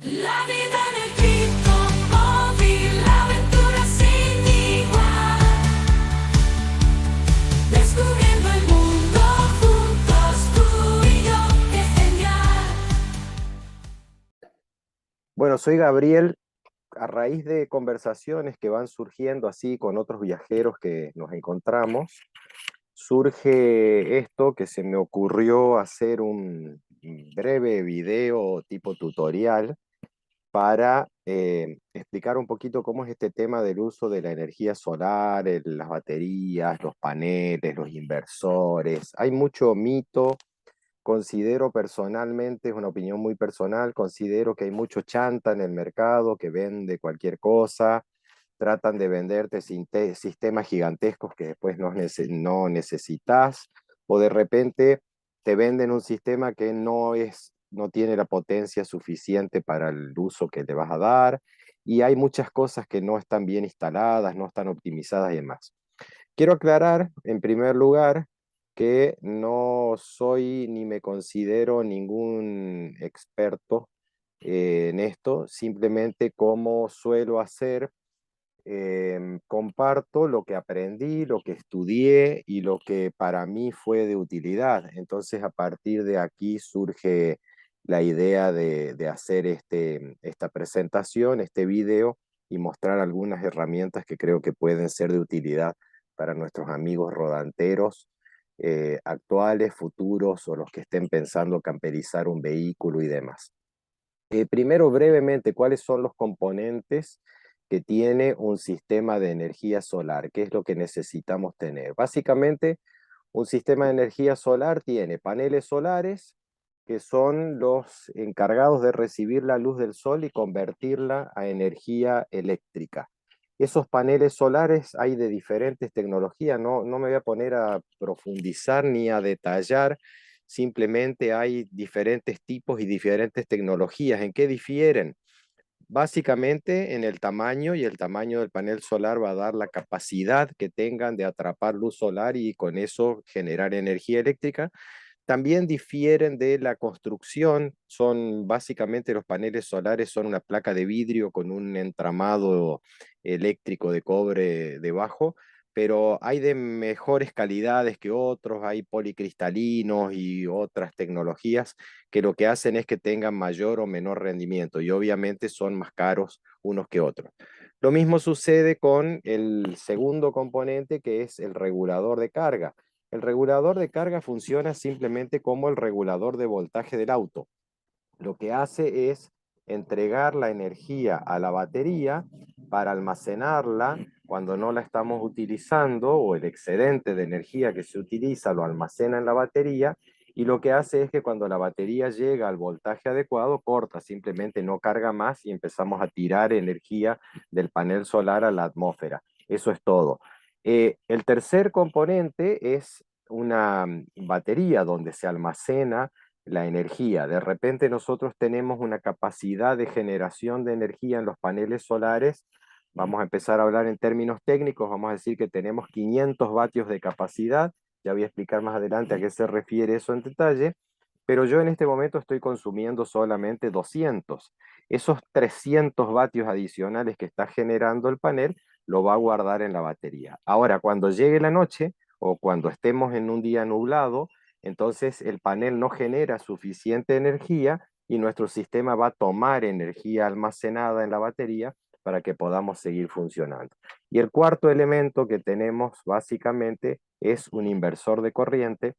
La vida en el cripto móvil, la aventura sin igual. Descubriendo el mundo juntos, tú y yo, qué genial. Bueno, soy Gabriel. A raíz de conversaciones que van surgiendo así con otros viajeros que nos encontramos, surge esto que se me ocurrió hacer un breve video tipo tutorial para explicar un poquito cómo es este tema del uso de la energía solar, las baterías, los paneles, los inversores. Hay mucho mito. Considero personalmente, es una opinión muy personal, considero que hay mucho chanta en el mercado que vende cualquier cosa, tratan de venderte sistemas gigantescos que después no necesitas, o de repente te venden un sistema que no tiene la potencia suficiente para el uso que le vas a dar, y hay muchas cosas que no están bien instaladas, no están optimizadas y demás. Quiero aclarar, en primer lugar, que no soy ni me considero ningún experto en esto, simplemente como suelo hacer, comparto lo que aprendí, lo que estudié y lo que para mí fue de utilidad. Entonces, a partir de aquí surge la idea de hacer esta presentación, este video y mostrar algunas herramientas que creo que pueden ser de utilidad para nuestros amigos rodanteros actuales, futuros o los que estén pensando camperizar un vehículo y demás. Primero, brevemente, ¿cuáles son los componentes que tiene un sistema de energía solar? ¿Qué es lo que necesitamos tener? Básicamente, un sistema de energía solar tiene paneles solares, que son los encargados de recibir la luz del sol y convertirla a energía eléctrica. Esos paneles solares hay de diferentes tecnologías, no me voy a poner a profundizar ni a detallar, simplemente hay diferentes tipos y diferentes tecnologías. ¿En qué difieren? Básicamente en el tamaño, y el tamaño del panel solar va a dar la capacidad que tengan de atrapar luz solar y con eso generar energía eléctrica. También difieren de la construcción, son básicamente los paneles solares son una placa de vidrio con un entramado eléctrico de cobre debajo, pero hay de mejores calidades que otros, hay policristalinos y otras tecnologías que lo que hacen es que tengan mayor o menor rendimiento y obviamente son más caros unos que otros. Lo mismo sucede con el segundo componente, que es el regulador de carga. El regulador de carga funciona simplemente como el regulador de voltaje del auto. Lo que hace es entregar la energía a la batería para almacenarla cuando no la estamos utilizando, o el excedente de energía que se utiliza lo almacena en la batería, y lo que hace es que cuando la batería llega al voltaje adecuado, corta, simplemente no carga más y empezamos a tirar energía del panel solar a la atmósfera. Eso es todo. El tercer componente es una batería donde se almacena la energía. De repente nosotros tenemos una capacidad de generación de energía en los paneles solares. Vamos a empezar a hablar en términos técnicos, vamos a decir que tenemos 500 vatios de capacidad. Ya voy a explicar más adelante a qué se refiere eso en detalle, pero yo en este momento estoy consumiendo solamente 200. Esos 300 vatios adicionales que está generando el panel lo va a guardar en la batería. Ahora, cuando llegue la noche o cuando estemos en un día nublado, entonces el panel no genera suficiente energía y nuestro sistema va a tomar energía almacenada en la batería para que podamos seguir funcionando. Y el cuarto elemento que tenemos básicamente es un inversor de corriente,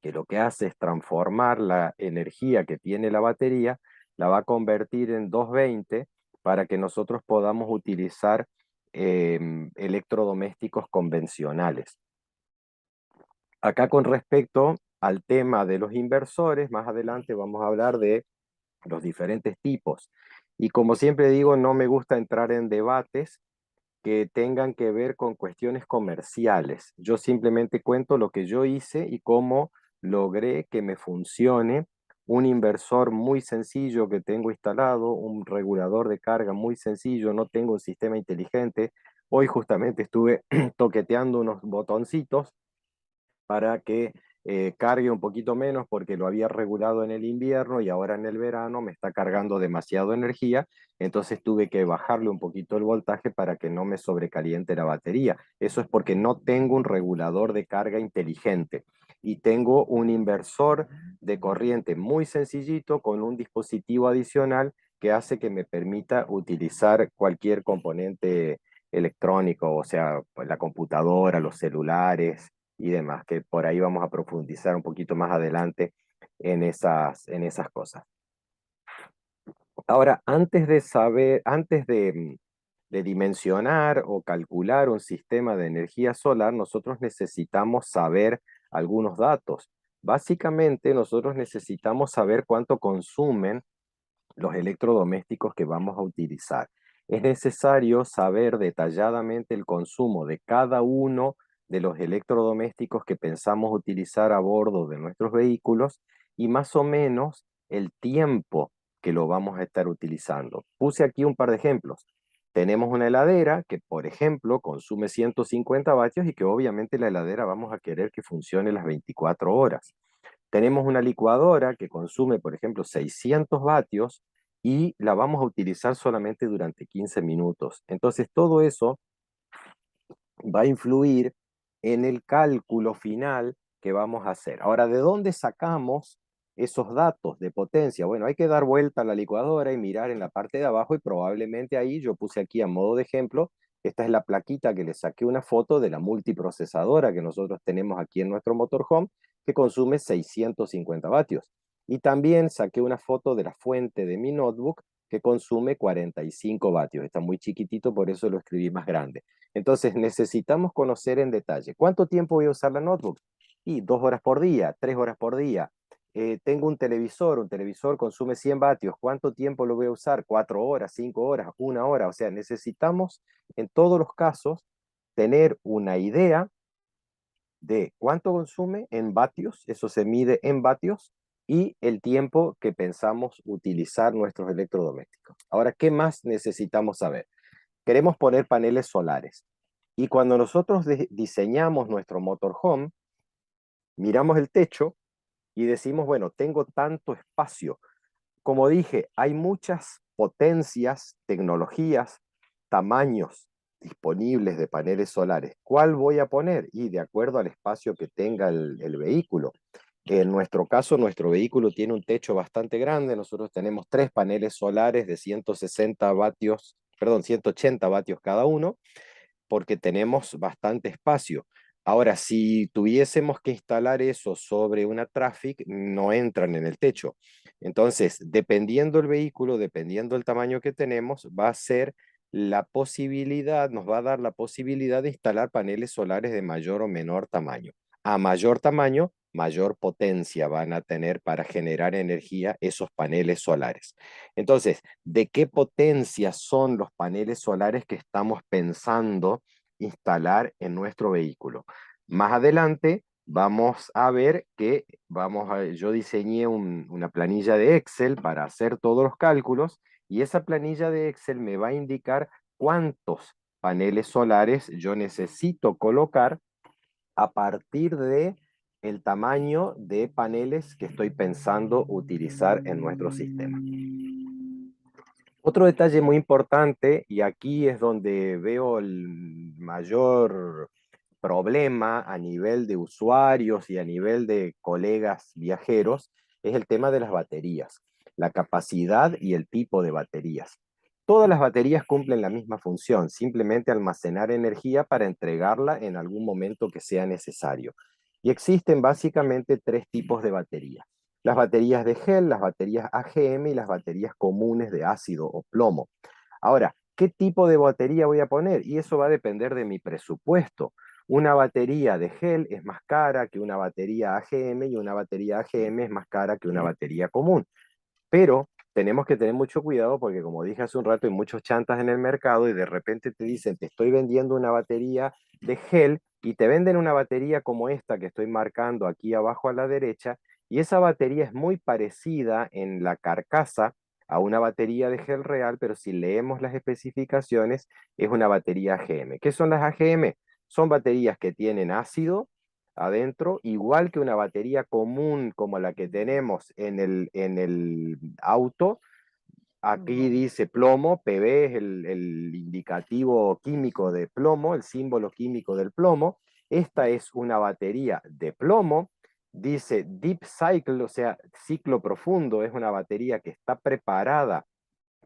que lo que hace es transformar la energía que tiene la batería, la va a convertir en 220 para que nosotros podamos utilizar electrodomésticos convencionales. Acá con respecto al tema de los inversores, más adelante vamos a hablar de los diferentes tipos. Y como siempre digo, no me gusta entrar en debates que tengan que ver con cuestiones comerciales. Yo simplemente cuento lo que yo hice y cómo logré que me funcione un inversor muy sencillo que tengo instalado, un regulador de carga muy sencillo, no tengo un sistema inteligente. Hoy justamente estuve toqueteando unos botoncitos para que cargue un poquito menos porque lo había regulado en el invierno y ahora en el verano me está cargando demasiado energía, entonces tuve que bajarle un poquito el voltaje para que no me sobrecaliente la batería. Eso es porque no tengo un regulador de carga inteligente y tengo un inversor de corriente muy sencillito con un dispositivo adicional que hace que me permita utilizar cualquier componente electrónico, o sea, pues, la computadora, los celulares y demás, que por ahí vamos a profundizar un poquito más adelante en esas cosas. Ahora, antes de saber, de dimensionar o calcular un sistema de energía solar, nosotros necesitamos saber algunos datos. Básicamente, nosotros necesitamos saber cuánto consumen los electrodomésticos que vamos a utilizar. Es necesario saber detalladamente el consumo de cada uno de los electrodomésticos que pensamos utilizar a bordo de nuestros vehículos y más o menos el tiempo que lo vamos a estar utilizando. Puse aquí un par de ejemplos. Tenemos una heladera que, por ejemplo, consume 150 vatios y que obviamente la heladera vamos a querer que funcione las 24 horas. Tenemos una licuadora que consume, por ejemplo, 600 vatios y la vamos a utilizar solamente durante 15 minutos. Entonces, todo eso va a influir en el cálculo final que vamos a hacer. Ahora, ¿de dónde sacamos esos datos de potencia? Bueno, hay que dar vuelta a la licuadora y mirar en la parte de abajo y probablemente ahí yo puse aquí a modo de ejemplo, esta es la plaquita que le saqué una foto de la multiprocesadora que nosotros tenemos aquí en nuestro motorhome que consume 650 vatios. Y también saqué una foto de la fuente de mi notebook que consume 45 vatios. Está muy chiquitito, por eso lo escribí más grande. Entonces necesitamos conocer en detalle cuánto tiempo voy a usar la notebook. Y 2 horas por día, 3 horas por día. Tengo un televisor consume 100 vatios. ¿Cuánto tiempo lo voy a usar? 4 horas, 5 horas, 1 hora. O sea, necesitamos en todos los casos tener una idea de cuánto consume en vatios, eso se mide en vatios, y el tiempo que pensamos utilizar nuestros electrodomésticos. Ahora, ¿qué más necesitamos saber? Queremos poner paneles solares. Y cuando nosotros diseñamos nuestro motorhome, miramos el techo y decimos, bueno, tengo tanto espacio. Como dije, hay muchas potencias, tecnologías, tamaños disponibles de paneles solares. ¿Cuál voy a poner? Y de acuerdo al espacio que tenga el vehículo. En nuestro caso, nuestro vehículo tiene un techo bastante grande. Nosotros tenemos 3 paneles solares de 160 vatios, perdón, 180 vatios cada uno porque tenemos bastante espacio. Ahora, si tuviésemos que instalar eso sobre una Traffic, no entran en el techo. Entonces, dependiendo el vehículo, dependiendo el tamaño que tenemos, va a ser la posibilidad, nos va a dar la posibilidad de instalar paneles solares de mayor o menor tamaño. A mayor tamaño, mayor potencia van a tener para generar energía esos paneles solares. Entonces, ¿de qué potencia son los paneles solares que estamos pensando instalar en nuestro vehículo? Más adelante vamos a ver que yo diseñé una planilla de Excel para hacer todos los cálculos y esa planilla de Excel me va a indicar cuántos paneles solares yo necesito colocar a partir de el tamaño de paneles que estoy pensando utilizar en nuestro sistema. Otro detalle muy importante, y aquí es donde veo el mayor problema a nivel de usuarios y a nivel de colegas viajeros, es el tema de las baterías, la capacidad y el tipo de baterías. Todas las baterías cumplen la misma función, simplemente almacenar energía para entregarla en algún momento que sea necesario. Y existen básicamente 3 tipos de baterías: las baterías de gel, las baterías AGM y las baterías comunes de ácido o plomo. Ahora, ¿qué tipo de batería voy a poner? Y eso va a depender de mi presupuesto. Una batería de gel es más cara que una batería AGM y una batería AGM es más cara que una batería común. Pero tenemos que tener mucho cuidado porque, como dije hace un rato, hay muchos chantas en el mercado y de repente te dicen, te estoy vendiendo una batería de gel y te venden una batería como esta que estoy marcando aquí abajo a la derecha y esa batería es muy parecida en la carcasa a una batería de gel real, pero si leemos las especificaciones es una batería AGM. ¿Qué son las AGM? Son baterías que tienen ácido, adentro, igual que una batería común como la que tenemos en el auto. Aquí dice plomo, PB es el indicativo químico de plomo, el símbolo químico del plomo. Esta es una batería de plomo. Dice deep cycle, o sea, ciclo profundo, es una batería que está preparada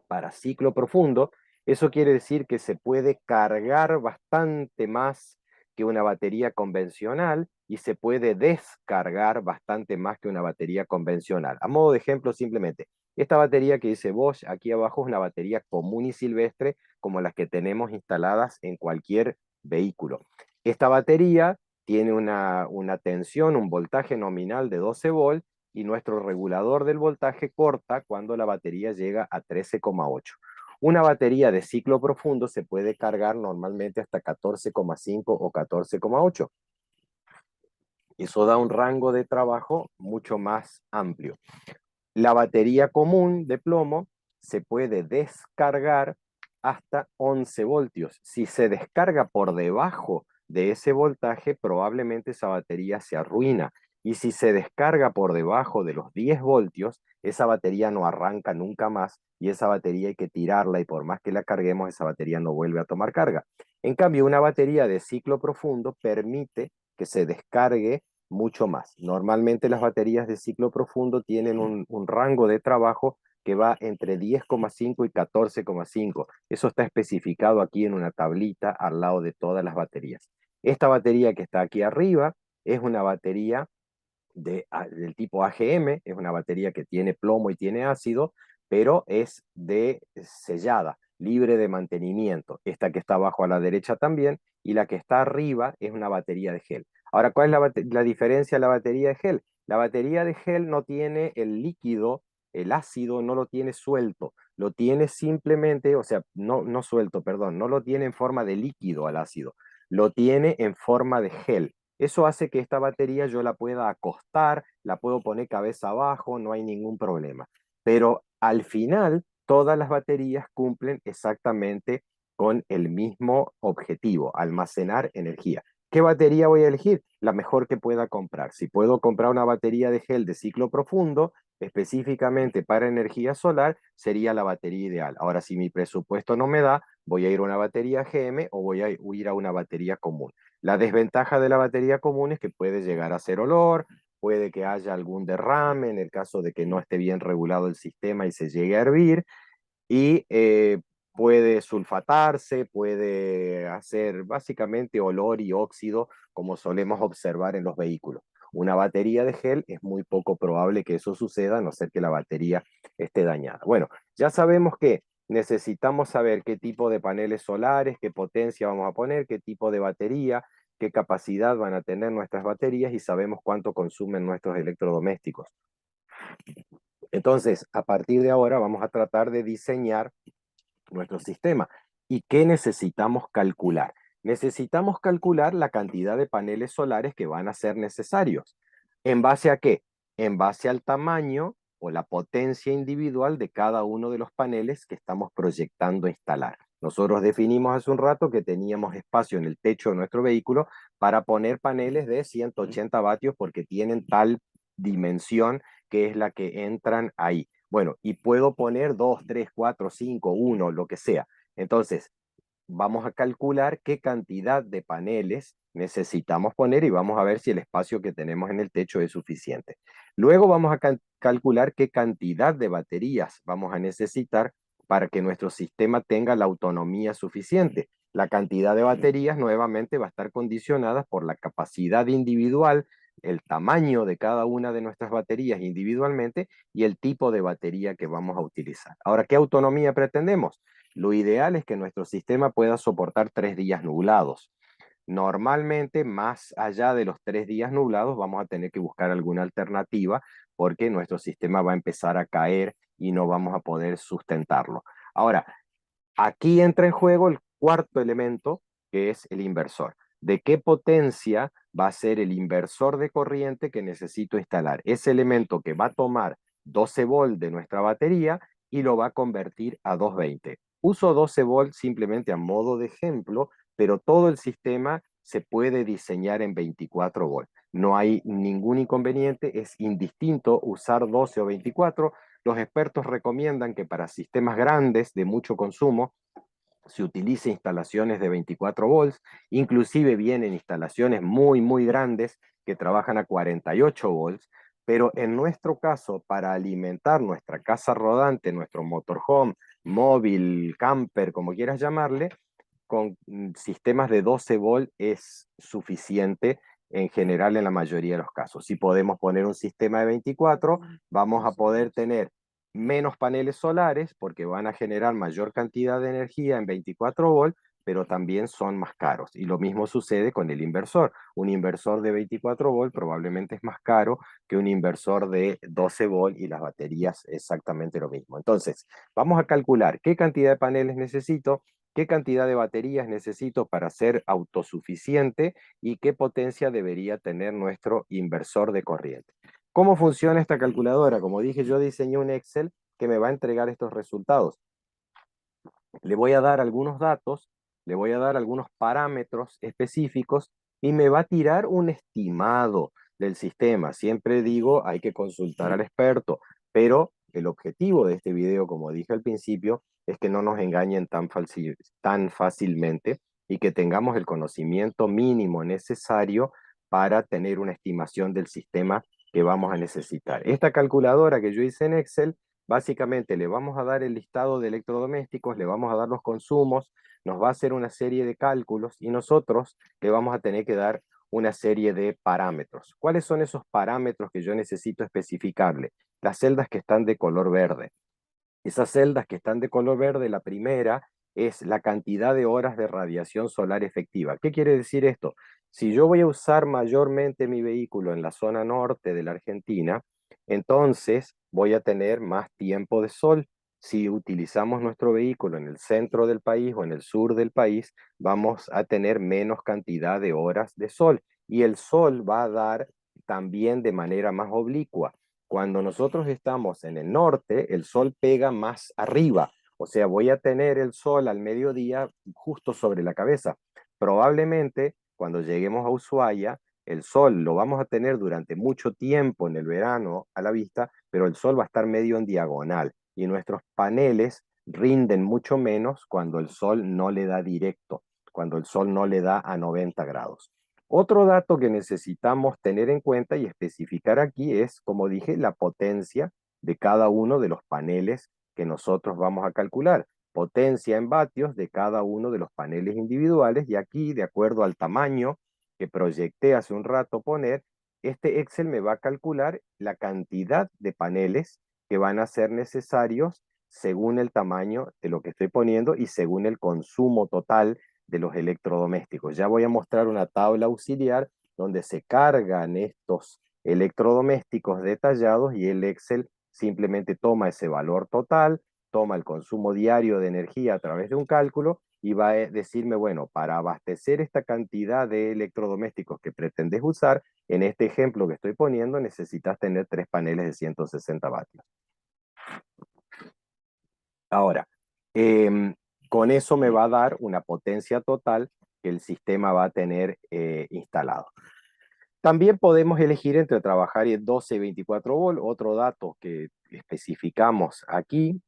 para ciclo profundo. Eso quiere decir que se puede cargar bastante más que una batería convencional y se puede descargar bastante más que una batería convencional. A modo de ejemplo, simplemente, esta batería que dice Bosch aquí abajo es una batería común y silvestre como las que tenemos instaladas en cualquier vehículo. Esta batería tiene una tensión, un voltaje nominal de 12 volts y nuestro regulador del voltaje corta cuando la batería llega a 13,8. Una batería de ciclo profundo se puede cargar normalmente hasta 14,5 o 14,8. Eso da un rango de trabajo mucho más amplio. La batería común de plomo se puede descargar hasta 11 voltios. Si se descarga por debajo de ese voltaje, probablemente esa batería se arruina. Y si se descarga por debajo de los 10 voltios, esa batería no arranca nunca más y esa batería hay que tirarla y por más que la carguemos, esa batería no vuelve a tomar carga. En cambio, una batería de ciclo profundo permite que se descargue mucho más. Normalmente las baterías de ciclo profundo tienen un rango de trabajo que va entre 10,5 y 14,5. Eso está especificado aquí en una tablita al lado de todas las baterías. Esta batería que está aquí arriba es una batería del tipo AGM, es una batería que tiene plomo y tiene ácido, pero es de sellada, libre de mantenimiento. Esta que está abajo a la derecha también, y la que está arriba es una batería de gel. Ahora, ¿cuál es la diferencia de la batería de gel? La batería de gel no tiene el líquido, el ácido no lo tiene suelto, lo tiene simplemente, o sea, no suelto, perdón, no lo tiene en forma de líquido al ácido, lo tiene en forma de gel. Eso hace que esta batería yo la pueda acostar, la puedo poner cabeza abajo, no hay ningún problema. Pero al final, todas las baterías cumplen exactamente con el mismo objetivo, almacenar energía. ¿Qué batería voy a elegir? La mejor que pueda comprar. Si puedo comprar una batería de gel de ciclo profundo, específicamente para energía solar, sería la batería ideal. Ahora, si mi presupuesto no me da, voy a ir a una batería GM o voy a ir a una batería común. La desventaja de la batería común es que puede llegar a hacer olor, puede que haya algún derrame en el caso de que no esté bien regulado el sistema y se llegue a hervir, y puede sulfatarse, puede hacer básicamente olor y óxido como solemos observar en los vehículos. Una batería de gel es muy poco probable que eso suceda, a no ser que la batería esté dañada. Bueno, ya sabemos que necesitamos saber qué tipo de paneles solares, qué potencia vamos a poner, qué tipo de batería, qué capacidad van a tener nuestras baterías y sabemos cuánto consumen nuestros electrodomésticos. Entonces, a partir de ahora vamos a tratar de diseñar nuestro sistema. ¿Y qué necesitamos calcular? Necesitamos calcular la cantidad de paneles solares que van a ser necesarios. ¿En base a qué? En base al tamaño o la potencia individual de cada uno de los paneles que estamos proyectando instalar. Nosotros definimos hace un rato que teníamos espacio en el techo de nuestro vehículo para poner paneles de 180 vatios porque tienen tal dimensión que es la que entran ahí. Bueno, y puedo poner 2, 3, 4, 5, 1, lo que sea. Entonces, vamos a calcular qué cantidad de paneles necesitamos poner y vamos a ver si el espacio que tenemos en el techo es suficiente. Luego vamos a calcular qué cantidad de baterías vamos a necesitar para que nuestro sistema tenga la autonomía suficiente. La cantidad de baterías nuevamente va a estar condicionada por la capacidad individual, el tamaño de cada una de nuestras baterías individualmente y el tipo de batería que vamos a utilizar. Ahora, ¿qué autonomía pretendemos? Lo ideal es que nuestro sistema pueda soportar 3 días nublados. Normalmente, más allá de los 3 días nublados, vamos a tener que buscar alguna alternativa porque nuestro sistema va a empezar a caer y no vamos a poder sustentarlo. Ahora, aquí entra en juego el cuarto elemento, que es el inversor. ¿De qué potencia va a ser el inversor de corriente que necesito instalar? Ese elemento que va a tomar 12 volts de nuestra batería y lo va a convertir a 220. Uso 12 volts simplemente a modo de ejemplo, pero todo el sistema se puede diseñar en 24 volts. No hay ningún inconveniente, es indistinto usar 12 o 24. Los expertos recomiendan que para sistemas grandes de mucho consumo se utilice instalaciones de 24 volts, inclusive vienen instalaciones muy grandes que trabajan a 48 volts, pero en nuestro caso, para alimentar nuestra casa rodante, nuestro motorhome, móvil, camper, como quieras llamarle, con sistemas de 12 volt es suficiente en general en la mayoría de los casos. Si podemos poner un sistema de 24, vamos a poder tener menos paneles solares porque van a generar mayor cantidad de energía en 24 volt, pero también son más caros. Y lo mismo sucede con el inversor. Un inversor de 24 volt probablemente es más caro que un inversor de 12 volt y las baterías exactamente lo mismo. Entonces, vamos a calcular qué cantidad de paneles necesito, qué cantidad de baterías necesito para ser autosuficiente y qué potencia debería tener nuestro inversor de corriente. ¿Cómo funciona esta calculadora? Como dije, yo diseñé un Excel que me va a entregar estos resultados. Le voy a dar algunos datos, le voy a dar algunos parámetros específicos y me va a tirar un estimado del sistema. Siempre digo, hay que consultar al experto, pero el objetivo de este video, como dije al principio, es que no nos engañen tan fácilmente y que tengamos el conocimiento mínimo necesario para tener una estimación del sistema que vamos a necesitar. Esta calculadora que yo hice en Excel, básicamente le vamos a dar el listado de electrodomésticos, le vamos a dar los consumos, nos va a hacer una serie de cálculos y nosotros le vamos a tener que dar una serie de parámetros. ¿Cuáles son esos parámetros que yo necesito especificarle? Las celdas que están de color verde. Esas celdas que están de color verde, la primera es la cantidad de horas de radiación solar efectiva. ¿Qué quiere decir esto? Si yo voy a usar mayormente mi vehículo en la zona norte de la Argentina, entonces voy a tener más tiempo de sol. Si utilizamos nuestro vehículo en el centro del país o en el sur del país, vamos a tener menos cantidad de horas de sol. Y el sol va a dar también de manera más oblicua. Cuando nosotros estamos en el norte, el sol pega más arriba, o sea, voy a tener el sol al mediodía justo sobre la cabeza. Probablemente cuando lleguemos a Ushuaia, el sol lo vamos a tener durante mucho tiempo en el verano a la vista, pero el sol va a estar medio en diagonal y nuestros paneles rinden mucho menos cuando el sol no le da directo, cuando el sol no le da a 90 grados. Otro dato que necesitamos tener en cuenta y especificar aquí es, como dije, la potencia de cada uno de los paneles que nosotros vamos a calcular. Potencia en vatios de cada uno de los paneles individuales y aquí, de acuerdo al tamaño que proyecté hace un rato poner, este Excel me va a calcular la cantidad de paneles que van a ser necesarios según el tamaño de lo que estoy poniendo y según el consumo total de los electrodomésticos. Ya voy a mostrar una tabla auxiliar donde se cargan estos electrodomésticos detallados y el Excel simplemente toma ese valor total, toma el consumo diario de energía a través de un cálculo y va a decirme, bueno, para abastecer esta cantidad de electrodomésticos que pretendes usar, en este ejemplo que estoy poniendo, necesitas tener 3 paneles de 160 vatios. Ahora, con eso me va a dar una potencia total que el sistema va a tener instalado. También podemos elegir entre trabajar en 12 y 24 volt, otro dato que especificamos aquí,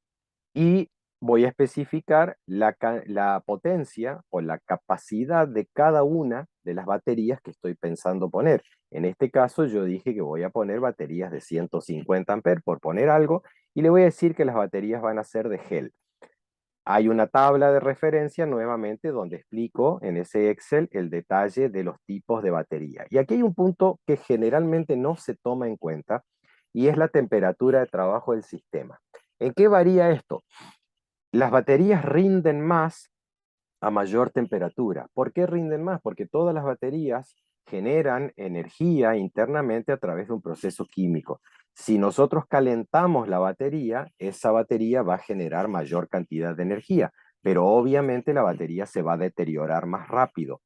y voy a especificar la potencia o la capacidad de cada una de las baterías que estoy pensando poner. En este caso yo dije que voy a poner baterías de 150 amperes por poner algo, y le voy a decir que las baterías van a ser de gel. Hay una tabla de referencia nuevamente donde explico en ese Excel el detalle de los tipos de batería. Y aquí hay un punto que generalmente no se toma en cuenta y es la temperatura de trabajo del sistema. ¿En qué varía esto? Las baterías rinden más a mayor temperatura. ¿Por qué rinden más? Porque todas las baterías generan energía internamente a través de un proceso químico. Si nosotros calentamos la batería, esa batería va a generar mayor cantidad de energía, pero obviamente la batería se va a deteriorar más rápido.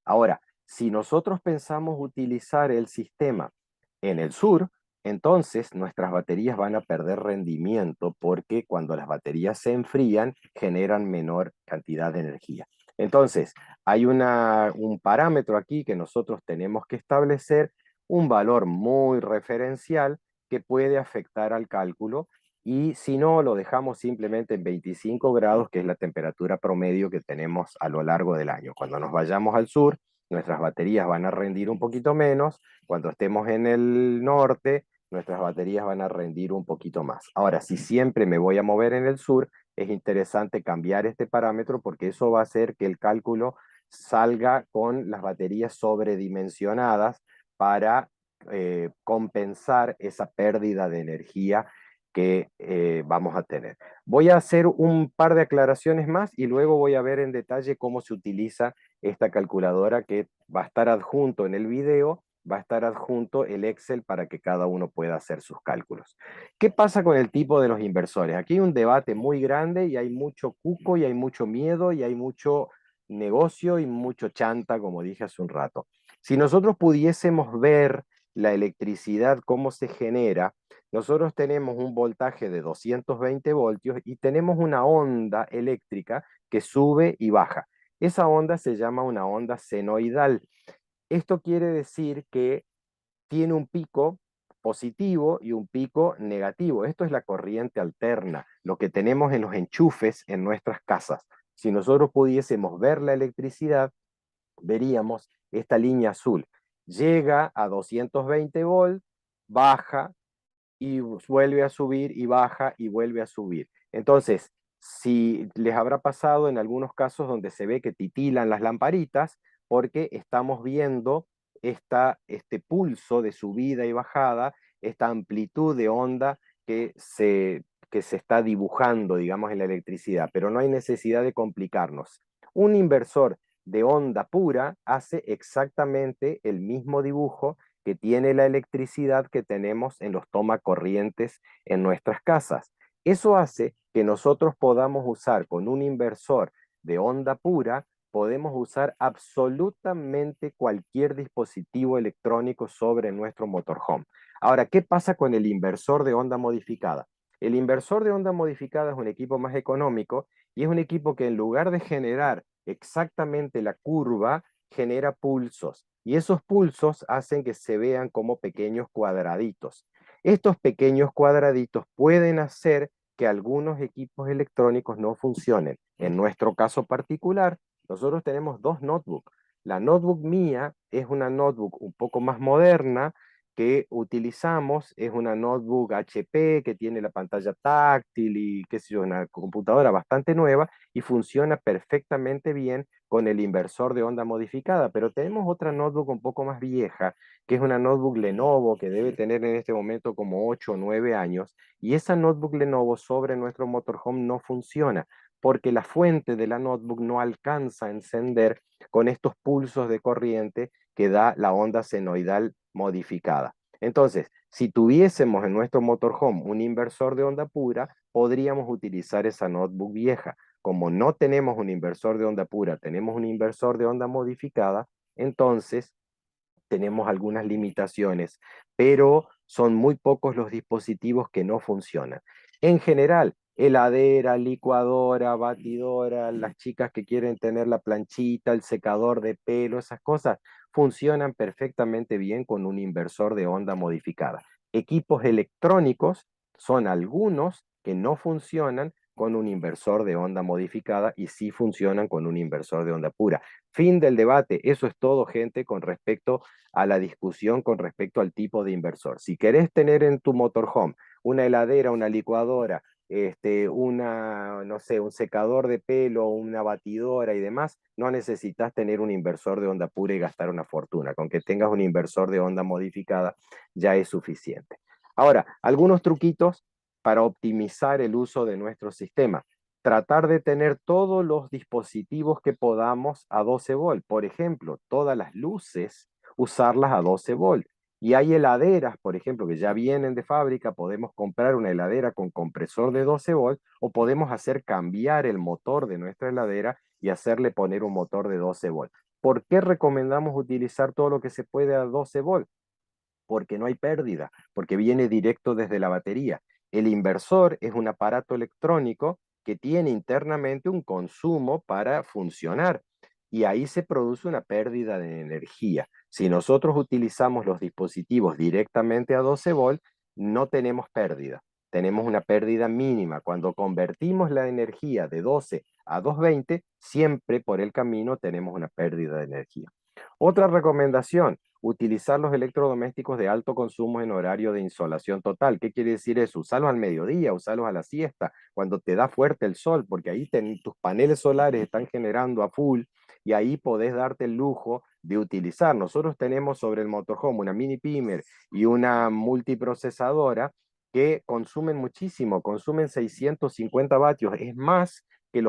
Ahora, si nosotros pensamos utilizar el sistema en el sur, entonces nuestras baterías van a perder rendimiento porque cuando las baterías se enfrían generan menor cantidad de energía. Entonces, hay un parámetro aquí que nosotros tenemos que establecer, un valor muy referencial que puede afectar al cálculo, y si no, lo dejamos simplemente en 25 grados, que es la temperatura promedio que tenemos a lo largo del año. Cuando nos vayamos al sur, nuestras baterías van a rendir un poquito menos. Cuando estemos en el norte, nuestras baterías van a rendir un poquito más. Ahora, si siempre me voy a mover en el sur, es interesante cambiar este parámetro, porque eso va a hacer que el cálculo salga con las baterías sobredimensionadas para compensar esa pérdida de energía que vamos a tener. Voy a hacer un par de aclaraciones más y luego voy a ver en detalle cómo se utiliza esta calculadora, que va a estar adjunto en el video, va a estar adjunto el Excel para que cada uno pueda hacer sus cálculos. ¿Qué pasa con el tipo de los inversores? Aquí hay un debate muy grande y hay mucho cuco y hay mucho miedo y hay mucho negocio y mucho chanta, como dije hace un rato. Si nosotros pudiésemos ver la electricidad, cómo se genera, nosotros tenemos un voltaje de 220 voltios y tenemos una onda eléctrica que sube y baja. Esa onda se llama una onda senoidal. Esto quiere decir que tiene un pico positivo y un pico negativo. Esto es la corriente alterna, lo que tenemos en los enchufes en nuestras casas. Si nosotros pudiésemos ver la electricidad, veríamos esta línea azul. Llega a 220 volt, baja y vuelve a subir y baja y vuelve a subir. Entonces, si les habrá pasado en algunos casos donde se ve que titilan las lamparitas, porque estamos viendo este pulso de subida y bajada, esta amplitud de onda que se está dibujando, digamos, en la electricidad, pero no hay necesidad de complicarnos. Un inversor de onda pura hace exactamente el mismo dibujo que tiene la electricidad que tenemos en los tomacorrientes en nuestras casas. Eso hace que nosotros podamos usar con un inversor de onda pura, podemos usar absolutamente cualquier dispositivo electrónico sobre nuestro motorhome. Ahora, ¿qué pasa con el inversor de onda modificada? El inversor de onda modificada es un equipo más económico y es un equipo que, en lugar de generar exactamente la curva, genera pulsos, y esos pulsos hacen que se vean como pequeños cuadraditos. Estos pequeños cuadraditos pueden hacer que algunos equipos electrónicos no funcionen. En nuestro caso particular, nosotros tenemos dos notebooks. La notebook mía es una notebook un poco más moderna que utilizamos, es una notebook HP que tiene la pantalla táctil y qué sé yo, una computadora bastante nueva, y funciona perfectamente bien con el inversor de onda modificada. Pero tenemos otra notebook un poco más vieja, que es una notebook Lenovo que debe tener en este momento como 8 o 9 años, y esa notebook Lenovo sobre nuestro motorhome no funciona, porque la fuente de la notebook no alcanza a encender con estos pulsos de corriente que da la onda senoidal modificada. Entonces, si tuviésemos en nuestro motorhome un inversor de onda pura, podríamos utilizar esa notebook vieja. Como no tenemos un inversor de onda pura, tenemos un inversor de onda modificada, entonces tenemos algunas limitaciones, pero son muy pocos los dispositivos que no funcionan. En general, heladera, licuadora, batidora, las chicas que quieren tener la planchita, el secador de pelo, esas cosas funcionan perfectamente bien con un inversor de onda modificada. Equipos electrónicos son algunos que no funcionan con un inversor de onda modificada y sí funcionan con un inversor de onda pura. Fin del debate. Eso es todo, gente, con respecto a la discusión con respecto al tipo de inversor. Si querés tener en tu motorhome una heladera, una licuadora, no sé, un secador de pelo, una batidora y demás, no necesitas tener un inversor de onda pura y gastar una fortuna. Con que tengas un inversor de onda modificada ya es suficiente. Ahora, algunos truquitos para optimizar el uso de nuestro sistema. Tratar de tener todos los dispositivos que podamos a 12 volt. Por ejemplo, todas las luces, usarlas a 12 volt. Y hay heladeras, por ejemplo, que ya vienen de fábrica. Podemos comprar una heladera con compresor de 12 volt, o podemos hacer cambiar el motor de nuestra heladera y hacerle poner un motor de 12 volt. ¿Por qué recomendamos utilizar todo lo que se puede a 12 volt? Porque no hay pérdida, porque viene directo desde la batería. El inversor es un aparato electrónico que tiene internamente un consumo para funcionar. y ahí se produce una pérdida de energía. Si nosotros utilizamos los dispositivos directamente a 12 volts, no tenemos pérdida, tenemos una pérdida mínima. Cuando convertimos la energía de 12 a 220, siempre por el camino tenemos una pérdida de energía. Otra recomendación, utilizar los electrodomésticos de alto consumo en horario de insolación total. ¿Qué quiere decir eso? Usarlos al mediodía, usarlos a la siesta, cuando te da fuerte el sol, porque ahí tus paneles solares están generando a full y ahí podés darte el lujo de utilizar. Nosotros tenemos sobre el motorhome una mini pimer y una multiprocesadora que consumen muchísimo, consumen 650 vatios, es más que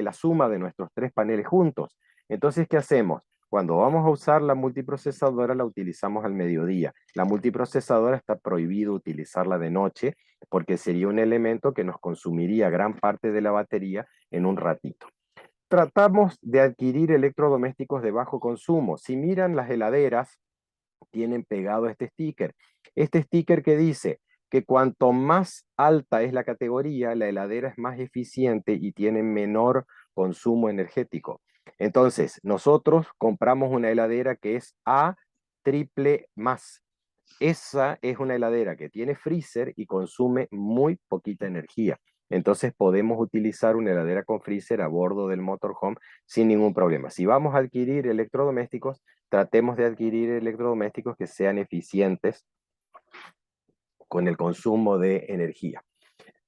la suma de nuestros tres paneles juntos. Entonces, ¿qué hacemos? Cuando vamos a usar la multiprocesadora, la utilizamos al mediodía. La multiprocesadora está prohibido utilizarla de noche porque sería un elemento que nos consumiría gran parte de la batería en un ratito. Tratamos de adquirir electrodomésticos de bajo consumo. Si miran las heladeras, tienen pegado este sticker. Este sticker que dice que cuanto más alta es la categoría, la heladera es más eficiente y tiene menor consumo energético. Entonces, nosotros compramos una heladera que es A triple más. Esa es una heladera que tiene freezer y consume muy poquita energía. Entonces podemos utilizar una heladera con freezer a bordo del motorhome sin ningún problema. Si vamos a adquirir electrodomésticos, tratemos de adquirir electrodomésticos que sean eficientes con el consumo de energía.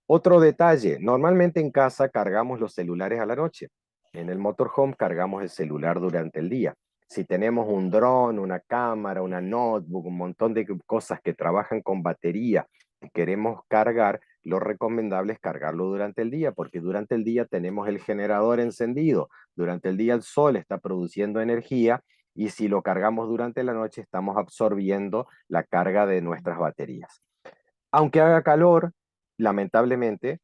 Otro detalle, normalmente en casa cargamos los celulares a la noche. En el motorhome cargamos el celular durante el día. Si tenemos un dron, una cámara, una notebook, un montón de cosas que trabajan con batería y queremos cargar, lo recomendable es cargarlo durante el día, porque durante el día tenemos el generador encendido, durante el día el sol está produciendo energía y si lo cargamos durante la noche estamos absorbiendo la carga de nuestras baterías. Aunque haga calor, lamentablemente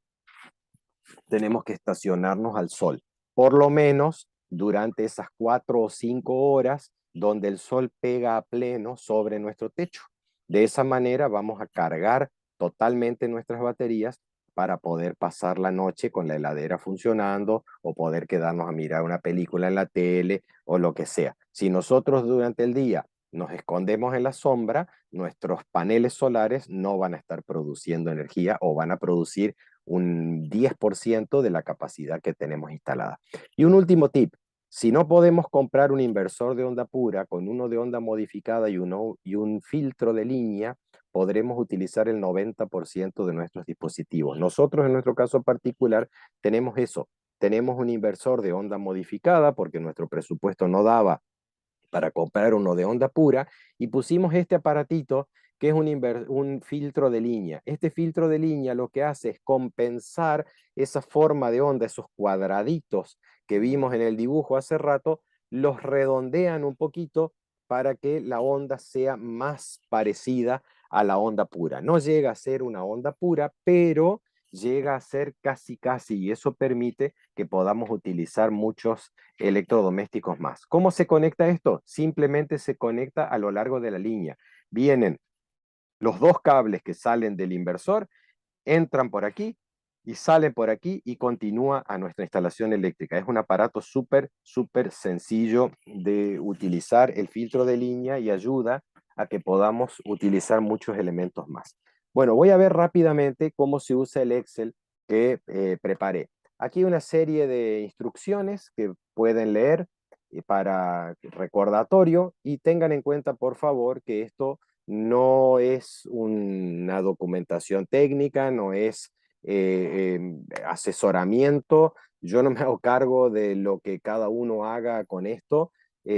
tenemos que estacionarnos al sol, por lo menos durante esas 4 o 5 horas donde el sol pega a pleno sobre nuestro techo. De esa manera vamos a cargar totalmente nuestras baterías para poder pasar la noche con la heladera funcionando o poder quedarnos a mirar una película en la tele o lo que sea. Si nosotros durante el día nos escondemos en la sombra, nuestros paneles solares no van a estar produciendo energía o van a producir un 10% de la capacidad que tenemos instalada. Y un último tip, si no podemos comprar un inversor de onda pura con uno de onda modificada y un filtro de línea, podremos utilizar el 90% de nuestros dispositivos. Nosotros en nuestro caso particular tenemos eso, tenemos un inversor de onda modificada porque nuestro presupuesto no daba para comprar uno de onda pura y pusimos este aparatito que es un filtro de línea. Este filtro de línea lo que hace es compensar esa forma de onda, esos cuadraditos que vimos en el dibujo hace rato, los redondean un poquito para que la onda sea más parecida a la onda pura. No llega a ser una onda pura, pero llega a ser casi casi, y eso permite que podamos utilizar muchos electrodomésticos más. ¿Cómo se conecta esto? Simplemente se conecta a lo largo de la línea. Vienen los dos cables que salen del inversor, entran por aquí y salen por aquí y continúa a nuestra instalación eléctrica. Es un aparato súper sencillo de utilizar, el filtro de línea, y ayuda a que podamos utilizar muchos elementos más. Bueno, voy a ver rápidamente cómo se usa el Excel que preparé. Aquí hay una serie de instrucciones que pueden leer para recordatorio y tengan en cuenta, por favor, que esto no es una documentación técnica, no es asesoramiento. Yo no me hago cargo de lo que cada uno haga con esto.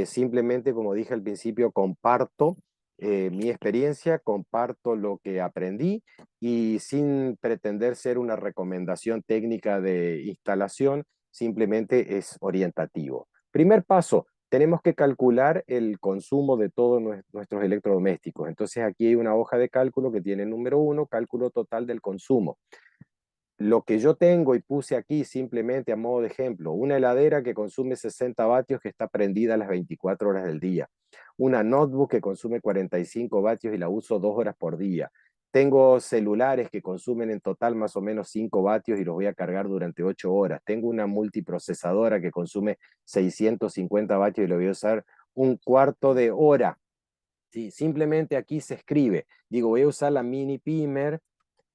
Simplemente, como dije al principio, comparto mi experiencia, comparto lo que aprendí y sin pretender ser una recomendación técnica de instalación, simplemente es orientativo. Primer paso, tenemos que calcular el consumo de todos nuestros electrodomésticos. Entonces aquí hay una hoja de cálculo que tiene número 1, cálculo total del consumo. Lo que yo tengo y puse aquí simplemente a modo de ejemplo, una heladera que consume 60 vatios que está prendida a las 24 horas del día, una notebook que consume 45 vatios y la uso 2 horas por día, Tengo celulares que consumen en total más o menos 5 vatios y los voy a cargar durante 8 horas. Tengo una multiprocesadora que consume 650 vatios y lo voy a usar un cuarto de hora. ¿Sí? Simplemente aquí se escribe, digo, voy a usar la mini pimer,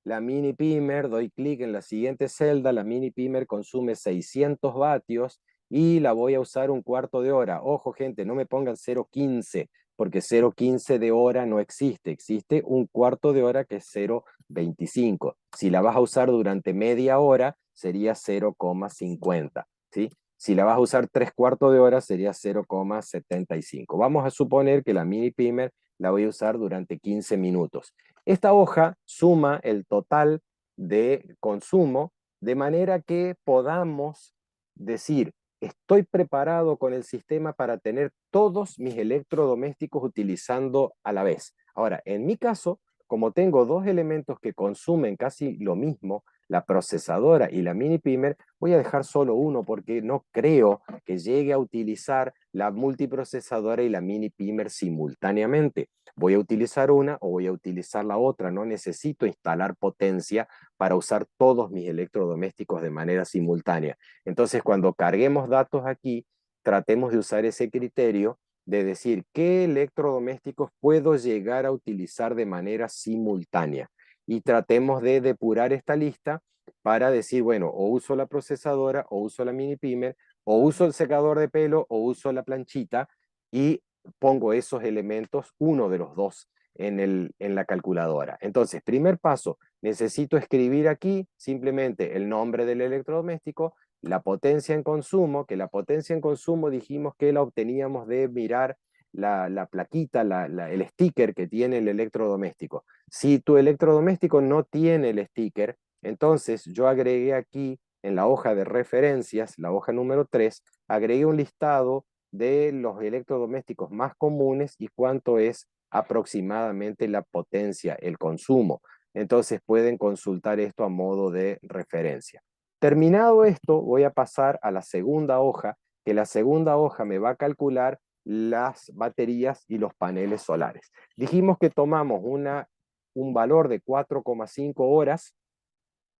doy clic en la siguiente celda, la mini pimer consume 600 vatios y la voy a usar un cuarto de hora. Ojo, gente, no me pongan 0,15, porque 0,15 de hora no existe, existe un cuarto de hora que es 0,25. Si la vas a usar durante media hora, sería 0,50, ¿sí? Si la vas a usar tres cuartos de hora, sería 0,75. Vamos a suponer que la mini pimer la voy a usar durante 15 minutos. Esta hoja suma el total de consumo de manera que podamos decir, estoy preparado con el sistema para tener todos mis electrodomésticos utilizando a la vez. Ahora, en mi caso, como tengo dos elementos que consumen casi lo mismo, la procesadora y la mini pimer, voy a dejar solo uno porque no creo que llegue a utilizar la multiprocesadora y la mini pimer simultáneamente. Voy a utilizar una o voy a utilizar la otra. No necesito instalar potencia para usar todos mis electrodomésticos de manera simultánea. Entonces, cuando carguemos datos aquí, tratemos de usar ese criterio de decir qué electrodomésticos puedo llegar a utilizar de manera simultánea. Y tratemos de depurar esta lista para decir, bueno, o uso la procesadora, o uso la mini pimer, o uso el secador de pelo, o uso la planchita, y pongo esos elementos, uno de los dos, en la calculadora. Entonces, primer paso, necesito escribir aquí simplemente el nombre del electrodoméstico, la potencia en consumo, que la potencia en consumo dijimos que la obteníamos de mirar la plaquita, el sticker que tiene el electrodoméstico. Si tu electrodoméstico no tiene el sticker, entonces yo agregué aquí en la hoja de referencias, la hoja número 3, agregué un listado de los electrodomésticos más comunes y cuánto es aproximadamente la potencia, el consumo. Entonces pueden consultar esto a modo de referencia. Terminado esto, voy a pasar a la segunda hoja, que la segunda hoja me va a calcular las baterías y los paneles solares. Dijimos que tomamos un valor de 4,5 horas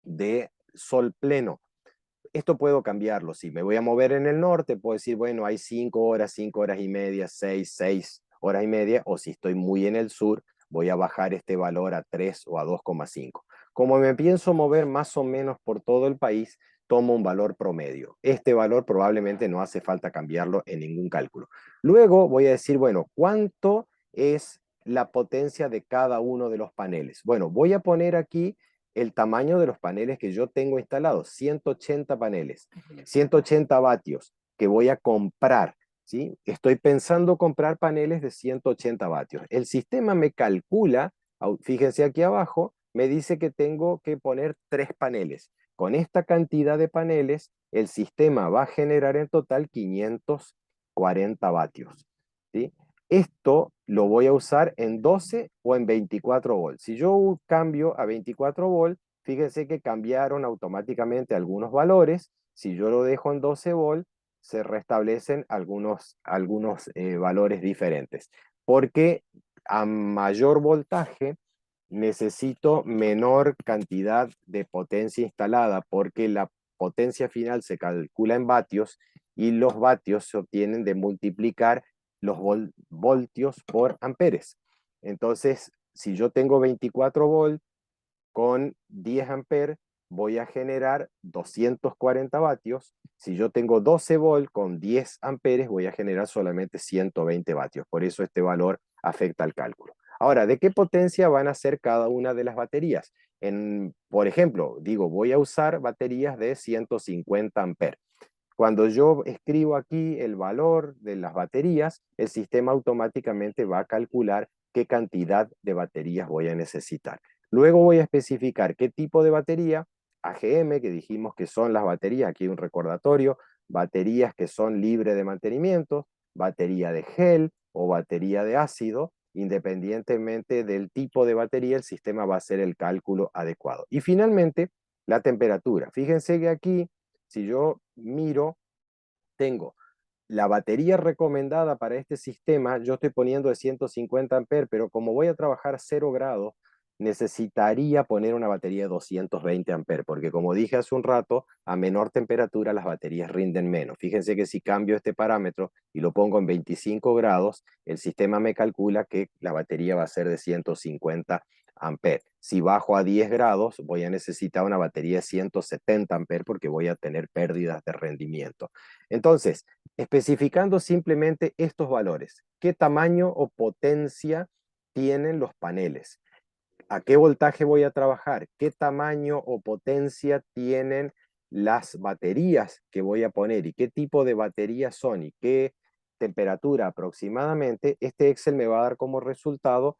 de sol pleno. Esto puedo cambiarlo. Si me voy a mover en el norte, puedo decir, bueno, hay 5 horas y media, 6 horas y media, o si estoy muy en el sur, voy a bajar este valor a 3 o a 2,5. Como me pienso mover más o menos por todo el país, tomo un valor promedio. Este valor probablemente no hace falta cambiarlo en ningún cálculo. Luego voy a decir, bueno, ¿cuánto es la potencia de cada uno de los paneles? Bueno, voy a poner aquí el tamaño de los paneles que yo tengo instalados, 180 paneles, 180 vatios que voy a comprar, ¿sí? Estoy pensando comprar paneles de 180 vatios. El sistema me calcula, fíjense aquí abajo, me dice que tengo que poner 3 paneles. Con esta cantidad de paneles, el sistema va a generar en total 540 vatios, ¿sí? Esto lo voy a usar en 12 o en 24 volts. Si yo cambio a 24 volts, fíjense que cambiaron automáticamente algunos valores. Si yo lo dejo en 12 volts, se restablecen algunos valores diferentes. Porque a mayor voltaje necesito menor cantidad de potencia instalada, porque la potencia final se calcula en vatios y los vatios se obtienen de multiplicar los voltios por amperes. Entonces, si yo tengo 24 volts con 10 amperes, voy a generar 240 vatios. Si yo tengo 12 volts con 10 amperes, voy a generar solamente 120 vatios. Por eso este valor afecta al cálculo. Ahora, ¿de qué potencia van a ser cada una de las baterías? Por ejemplo, digo, voy a usar baterías de 150 amperes. Cuando yo escribo aquí el valor de las baterías, el sistema automáticamente va a calcular qué cantidad de baterías voy a necesitar. Luego voy a especificar qué tipo de batería, AGM, que dijimos que son las baterías, aquí hay un recordatorio, baterías que son libres de mantenimiento, batería de gel o batería de ácido, independientemente del tipo de batería, el sistema va a hacer el cálculo adecuado. Y finalmente, la temperatura. Fíjense que aquí si yo miro, tengo la batería recomendada para este sistema, yo estoy poniendo de 150 amperes, pero como voy a trabajar a 0 grados, necesitaría poner una batería de 220 amperes, porque como dije hace un rato, a menor temperatura las baterías rinden menos. Fíjense que si cambio este parámetro y lo pongo en 25 grados, el sistema me calcula que la batería va a ser de 150 amperes. Si bajo a 10 grados, voy a necesitar una batería de 170 amperes porque voy a tener pérdidas de rendimiento. Entonces, especificando simplemente estos valores, ¿qué tamaño o potencia tienen los paneles? ¿A qué voltaje voy a trabajar? ¿Qué tamaño o potencia tienen las baterías que voy a poner? ¿Y qué tipo de baterías son? ¿Y qué temperatura aproximadamente? Este Excel me va a dar como resultado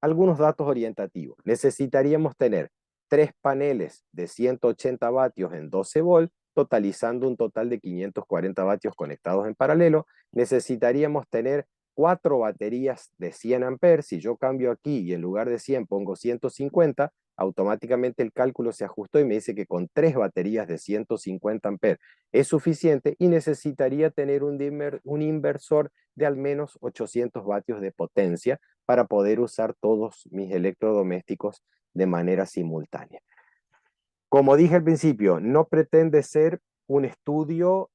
algunos datos orientativos. Necesitaríamos tener 3 paneles de 180 vatios en 12 volt, totalizando un total de 540 vatios conectados en paralelo. Necesitaríamos tener 4 baterías de 100 amperes. Si yo cambio aquí y en lugar de 100 pongo 150, automáticamente el cálculo se ajustó y me dice que con 3 baterías de 150 amperes es suficiente y necesitaría tener un inversor de al menos 800 vatios de potencia para poder usar todos mis electrodomésticos de manera simultánea. Como dije al principio, no pretende ser un estudio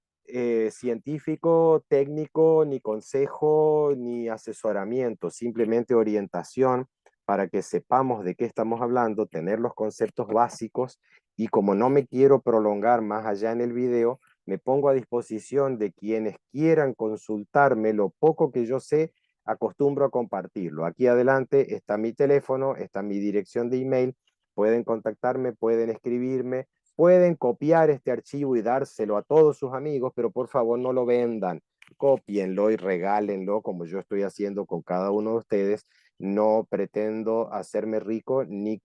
científico, técnico, ni consejo, ni asesoramiento, simplemente orientación para que sepamos de qué estamos hablando, tener los conceptos básicos y como no me quiero prolongar más allá en el video, me pongo a disposición de quienes quieran consultarme lo poco que yo sé, acostumbro a compartirlo. Aquí adelante está mi teléfono, está mi dirección de email, pueden contactarme, pueden escribirme, pueden copiar este archivo y dárselo a todos sus amigos, pero por favor no lo vendan, cópienlo y regálenlo como yo estoy haciendo con cada uno de ustedes. No pretendo hacerme rico,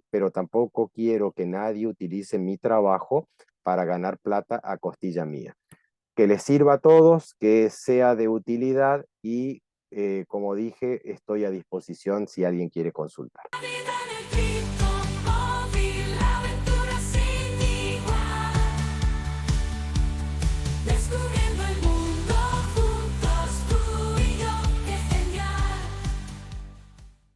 pero tampoco quiero que nadie utilice mi trabajo para ganar plata a costilla mía. Que les sirva a todos, que sea de utilidad y como dije, estoy a disposición si alguien quiere consultar.